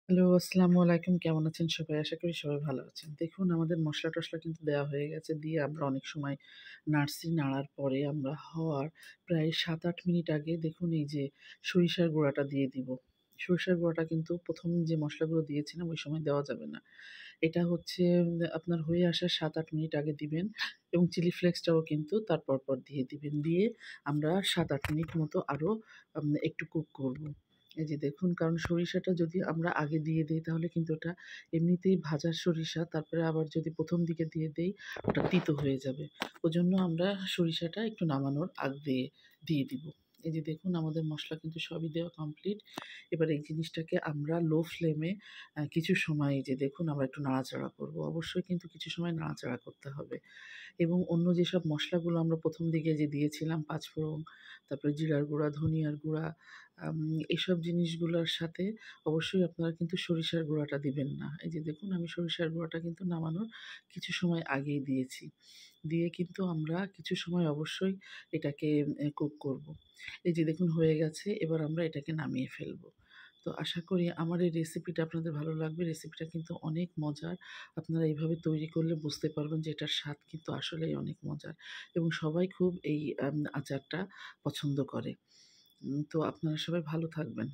Hello, আসসালামু আলাইকুম। কেমন আছেন সবাই? আশা করি সবাই ভালো আছেন। দেখুন আমাদের মসলা-টসলা কিন্তু দেওয়া হয়ে গেছে। দিয়ে আমরা অনেক সময় নাড়ছি। নাড়ার পরে আমরা হওয়ার প্রায় ৭-৮ মিনিট আগে দেখুন এই যে সরিষার গুঁড়াটা দিয়ে দিব। সরিষার গুঁড়াটা কিন্তু ১ম যে মসলাগুলো দিয়েছিলাম ওই সময় দেওয়া যাবে না। এটা হচ্ছে আপনার হয়ে আসার ৭-৮ মিনিট আগে দিবেন এবং চিলি ফ্লেক্সটাও কিন্তু তার পরপর দিয়ে দিবেন। দিয়ে আমরা ৭-৮ মিনিট মতো আরও একটু কুক করব। এই যে দেখুন, কারণ সরিষাটা যদি আমরা আগে দিয়ে দেই তাহলে কিন্তু ওটা এমনিতেই ভাজা সরিষা, তারপরে আবার যদি ১ম দিকে দিয়ে দেই ওটা তিতো হয়ে যাবে। ওজন্য আমরা সরিষাটা একটু নামানোর আগ দিয়ে দিয়ে দিব। এই যে দেখুন আমাদের মসলা কিন্তু সবই দেওয়া কমপ্লিট। এবার এই জিনিসটাকে আমরা লো ফ্লেমে কিছু সময় এই যে দেখুন আমরা একটু নাড়াচাড়া করব। অবশ্যই কিন্তু কিছু সময় নাড়াচাড়া করতে হবে। এবং অন্য যেসব মসলাগুলো আমরা ১ম দিকে যে দিয়েছিলাম পাঁচফোড়ন, তারপরে জিরার গুঁড়া, ধনিয়ার গুঁড়া, আম এসব জিনিসগুলোর সাথে অবশ্যই আপনারা কিন্তু সরিষার গুঁড়াটা দিবেন না। এই যে দেখুন আমি সরিষার গুঁড়াটা কিন্তু নামানোর কিছু সময় আগেই দিয়েছি। দিয়ে কিন্তু আমরা কিছু সময় অবশ্যই এটাকে কুক করব। এই যে দেখুন হয়ে গেছে, এবার আমরা এটাকে নামিয়ে ফেলব। তো আশা করি আমার এই রেসিপিটা আপনাদের ভালো লাগবে। রেসিপিটা কিন্তু অনেক মজার। আপনারা এইভাবে তৈরি করলে বুঝতে পারবেন যে এটার স্বাদ কিন্তু আসলেই অনেক মজার এবং সবাই খুব এই আচারটা পছন্দ করে। তো আপনারা সবাই ভালো থাকবেন।